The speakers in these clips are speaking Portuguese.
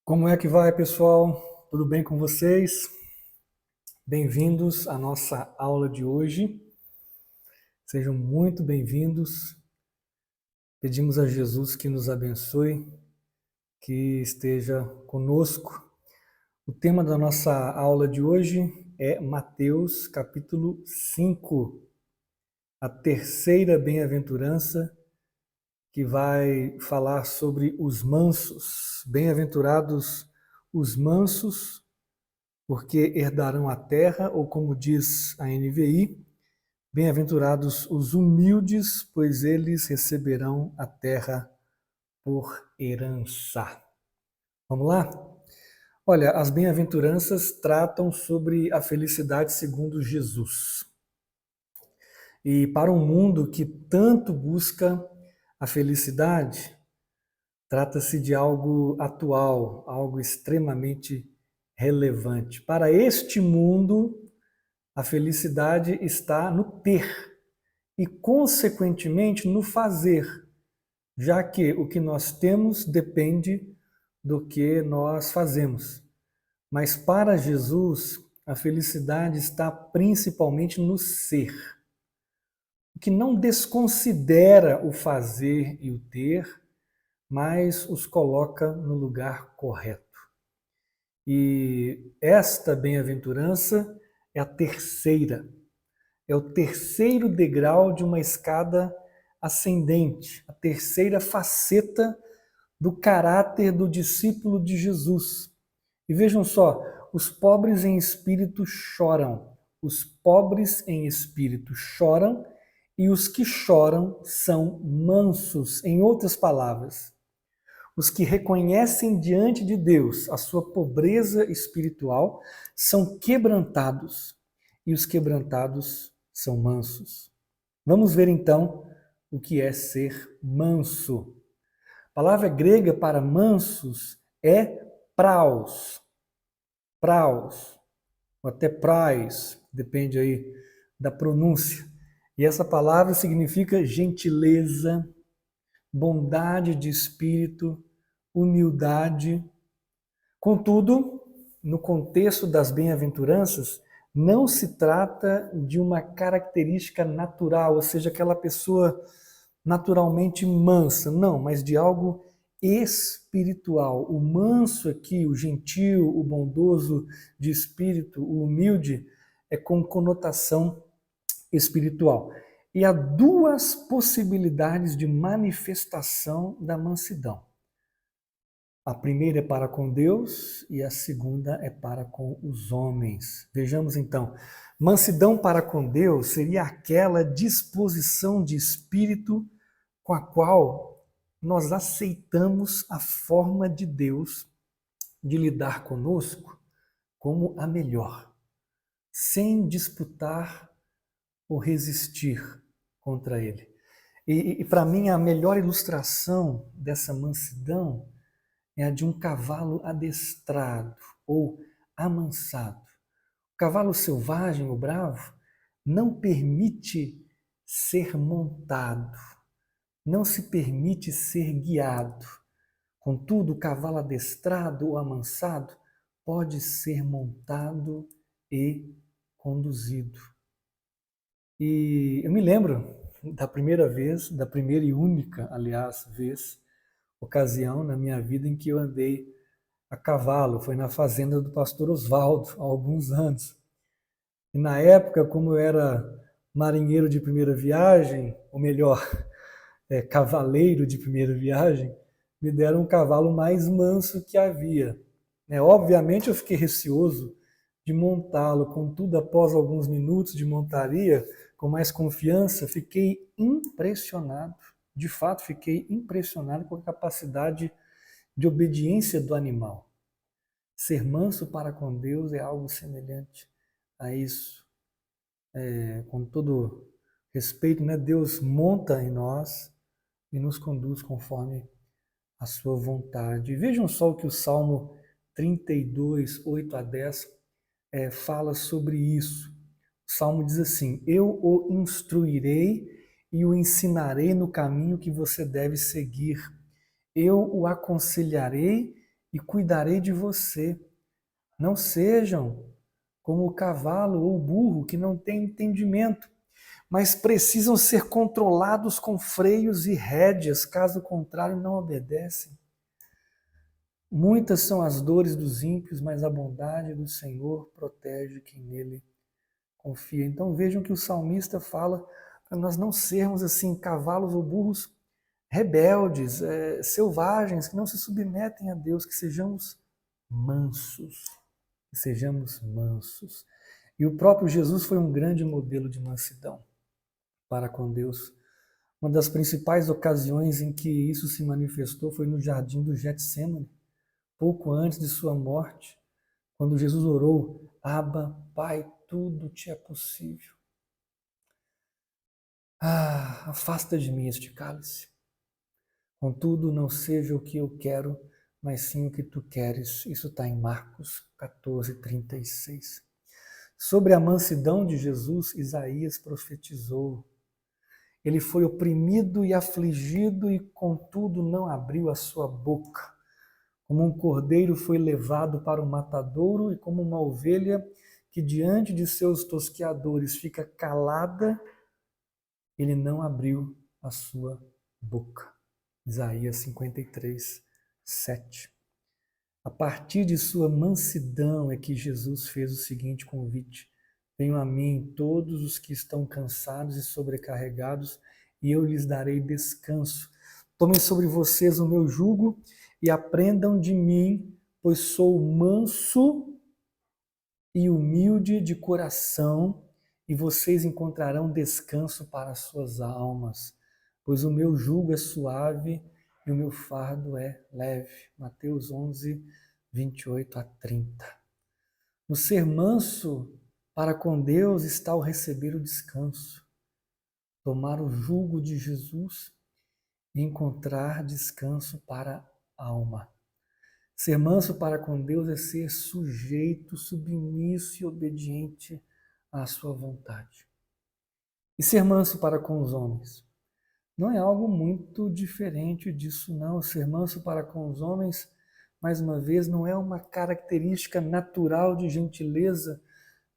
Como é que vai, pessoal? Tudo bem com vocês? Bem-vindos à nossa aula de hoje. Sejam muito bem-vindos. Pedimos a Jesus que nos abençoe, que esteja conosco. O tema da nossa aula de hoje é Mateus, capítulo 5, a terceira bem-aventurança, que vai falar sobre os mansos. Bem-aventurados os mansos, porque herdarão a terra, ou como diz a NVI, bem-aventurados os humildes, pois eles receberão a terra por herança. Vamos lá? Olha, as bem-aventuranças tratam sobre a felicidade segundo Jesus. E para um mundo que tanto busca a felicidade, trata-se de algo atual, algo extremamente relevante. Para este mundo, a felicidade está no ter e, consequentemente, no fazer, já que o que nós temos depende do que nós fazemos. Mas para Jesus, a felicidade está principalmente no ser, o que não desconsidera o fazer e o ter, mas os coloca no lugar correto. E esta bem-aventurança é a terceira. É o terceiro degrau de uma escada ascendente, a terceira faceta do caráter do discípulo de Jesus. E vejam só, os pobres em espírito choram. Os pobres em espírito choram e os que choram são mansos. Em outras palavras, os que reconhecem diante de Deus a sua pobreza espiritual são quebrantados e os quebrantados são mansos. Vamos ver então o que é ser manso. A palavra grega para mansos é praos, praos, ou até prais, depende aí da pronúncia. E essa palavra significa gentileza, bondade de espírito, humildade. Contudo, no contexto das bem-aventuranças, não se trata de uma característica natural, ou seja, aquela pessoa naturalmente mansa, não, mas de algo espiritual. O manso aqui, o gentil, o bondoso de espírito, o humilde, é com conotação espiritual. E há duas possibilidades de manifestação da mansidão. A primeira é para com Deus e a segunda é para com os homens. Vejamos então. Mansidão para com Deus seria aquela disposição de espírito com a qual nós aceitamos a forma de Deus de lidar conosco como a melhor, sem disputar ou resistir contra ele. E para mim, a melhor ilustração dessa mansidão é a de um cavalo adestrado ou amansado. O cavalo selvagem ou bravo não permite ser montado, não se permite ser guiado. Contudo, o cavalo adestrado ou amansado pode ser montado e conduzido. E eu me lembro da primeira vez, da primeira e única, aliás, ocasião na minha vida em que eu andei a cavalo. Foi na fazenda do pastor Oswaldo, há alguns anos. E na época, como eu era marinheiro de primeira viagem, ou melhor, cavaleiro de primeira viagem, me deram um cavalo mais manso que havia. Obviamente eu fiquei receoso de montá-lo, contudo, após alguns minutos de montaria, com mais confiança, fiquei impressionado. De fato, fiquei impressionado com a capacidade de obediência do animal. Ser manso para com Deus é algo semelhante a isso. Com todo respeito, né? Deus monta em nós e nos conduz conforme a sua vontade. E vejam só o que o Salmo 32, 8 a 10 fala sobre isso. O Salmo diz assim: Eu o instruirei e o ensinarei no caminho que você deve seguir. Eu o aconselharei e cuidarei de você. Não sejam como o cavalo ou o burro que não têm entendimento, mas precisam ser controlados com freios e rédeas, caso contrário não obedecem. Muitas são as dores dos ímpios, mas a bondade do Senhor protege quem nele confia. Então vejam que o salmista fala para nós não sermos assim cavalos ou burros rebeldes, selvagens, que não se submetem a Deus, que sejamos mansos, que sejamos mansos. E o próprio Jesus foi um grande modelo de mansidão para com Deus. Uma das principais ocasiões em que isso se manifestou foi no jardim do Getsêmani, pouco antes de sua morte, quando Jesus orou: Abba, Pai, tudo te é possível. Afasta de mim este cálice. Contudo, não seja o que eu quero, mas sim o que tu queres. Isso está em Marcos 14:36. Sobre a mansidão de Jesus, Isaías profetizou: ele foi oprimido e afligido e, contudo, não abriu a sua boca. Como um cordeiro foi levado para o matadouro e como uma ovelha que diante de seus tosqueadores fica calada, ele não abriu a sua boca. Isaías 53:7. A partir de sua mansidão é que Jesus fez o seguinte convite: venham a mim todos os que estão cansados e sobrecarregados, e eu lhes darei descanso. Tomem sobre vocês o meu jugo e aprendam de mim, pois sou manso e humilde de coração, e vocês encontrarão descanso para as suas almas, pois o meu jugo é suave e o meu fardo é leve. Mateus 11:28-30. No ser manso para com Deus está o receber o descanso, tomar o jugo de Jesus e encontrar descanso para a alma. Ser manso para com Deus é ser sujeito, submisso e obediente à sua vontade. E ser manso para com os homens? Não é algo muito diferente disso, não. Ser manso para com os homens, mais uma vez, não é uma característica natural de gentileza,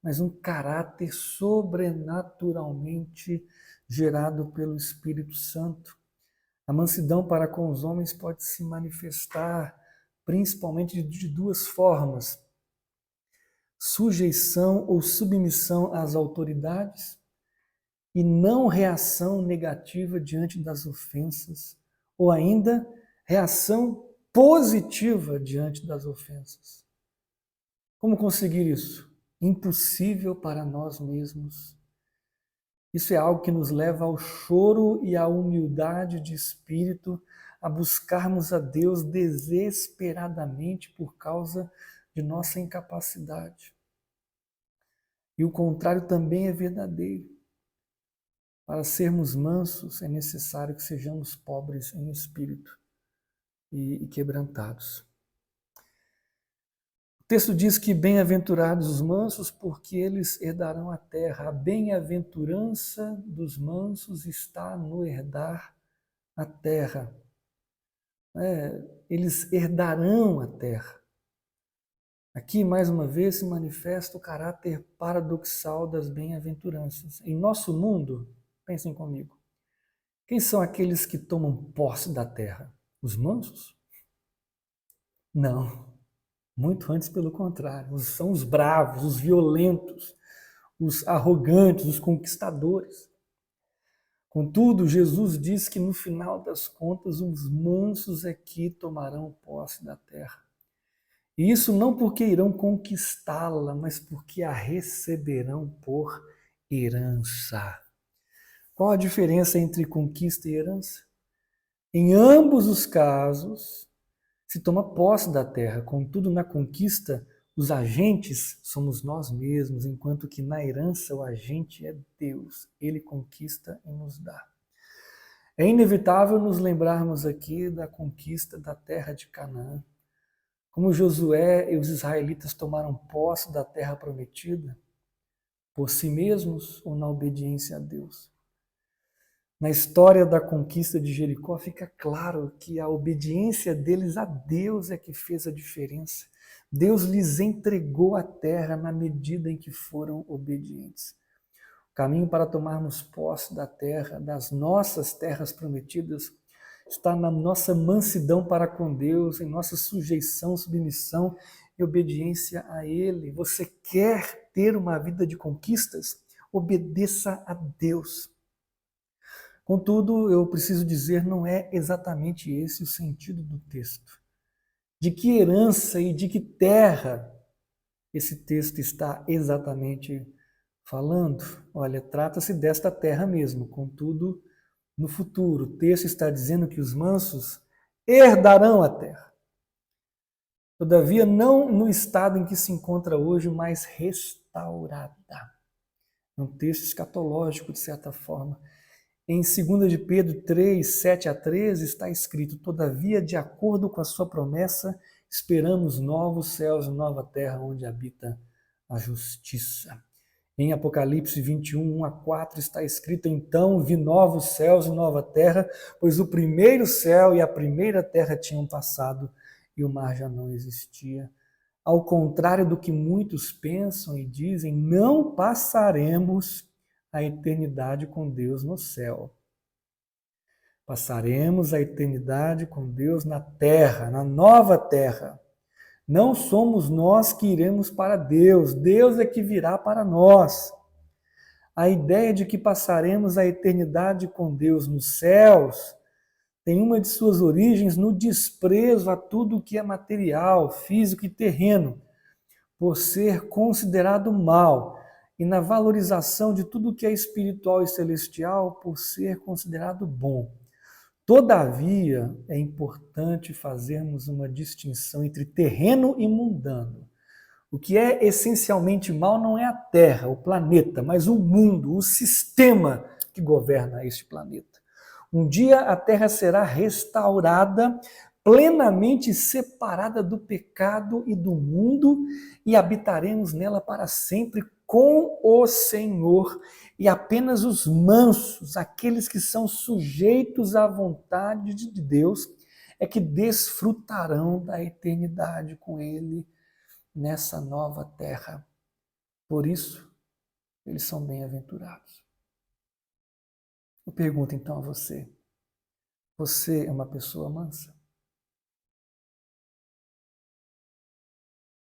mas um caráter sobrenaturalmente gerado pelo Espírito Santo. A mansidão para com os homens pode se manifestar principalmente de duas formas: sujeição ou submissão às autoridades e não reação negativa diante das ofensas, ou ainda reação positiva diante das ofensas. Como conseguir isso? Impossível para nós mesmos. Isso é algo que nos leva ao choro e à humildade de espírito, a buscarmos a Deus desesperadamente por causa de nossa incapacidade. E o contrário também é verdadeiro. Para sermos mansos, é necessário que sejamos pobres em espírito e quebrantados. O texto diz que bem-aventurados os mansos, porque eles herdarão a terra. A bem-aventurança dos mansos está no herdar a terra. Eles herdarão a terra. Aqui, mais uma vez, se manifesta o caráter paradoxal das bem-aventuranças. Em nosso mundo, pensem comigo, quem são aqueles que tomam posse da terra? Os mansos? Não. Muito antes, pelo contrário. São os bravos, os violentos, os arrogantes, os conquistadores. Contudo, Jesus diz que no final das contas, os mansos é que tomarão posse da terra. E isso não porque irão conquistá-la, mas porque a receberão por herança. Qual a diferença entre conquista e herança? Em ambos os casos, se toma posse da terra. Contudo, na conquista, os agentes somos nós mesmos, enquanto que na herança o agente é Deus. Ele conquista e nos dá. É inevitável nos lembrarmos aqui da conquista da terra de Canaã. Como Josué e os israelitas tomaram posse da terra prometida, por si mesmos ou na obediência a Deus. Na história da conquista de Jericó, fica claro que a obediência deles a Deus é que fez a diferença. Deus lhes entregou a terra na medida em que foram obedientes. O caminho para tomarmos posse da terra, das nossas terras prometidas, está na nossa mansidão para com Deus, em nossa sujeição, submissão e obediência a Ele. Você quer ter uma vida de conquistas? Obedeça a Deus. Contudo, eu preciso dizer, não é exatamente esse o sentido do texto. De que herança e de que terra esse texto está exatamente falando? Olha, trata-se desta terra mesmo. Contudo, no futuro, o texto está dizendo que os mansos herdarão a terra. Todavia, não no estado em que se encontra hoje, mas restaurada. É um texto escatológico, de certa forma. Em 2 de Pedro 3, 7 a 13, está escrito: todavia, de acordo com a sua promessa, esperamos novos céus e nova terra onde habita a justiça. Em Apocalipse 21, 1 a 4, está escrito: então vi novos céus e nova terra, pois o primeiro céu e a primeira terra tinham passado e o mar já não existia. Ao contrário do que muitos pensam e dizem, não passaremos a eternidade com Deus no céu. Passaremos a eternidade com Deus na terra, na nova terra. Não somos nós que iremos para Deus, Deus é que virá para nós. A ideia de que passaremos a eternidade com Deus nos céus tem uma de suas origens no desprezo a tudo que é material, físico e terreno, por ser considerado mal, e na valorização de tudo que é espiritual e celestial, por ser considerado bom. Todavia, é importante fazermos uma distinção entre terreno e mundano. O que é essencialmente mal não é a Terra, o planeta, mas o mundo, o sistema que governa este planeta. Um dia a Terra será restaurada, plenamente separada do pecado e do mundo, e habitaremos nela para sempre com o Senhor. E apenas os mansos, aqueles que são sujeitos à vontade de Deus, é que desfrutarão da eternidade com Ele nessa nova terra. Por isso, eles são bem-aventurados. Eu pergunto então a você: você é uma pessoa mansa?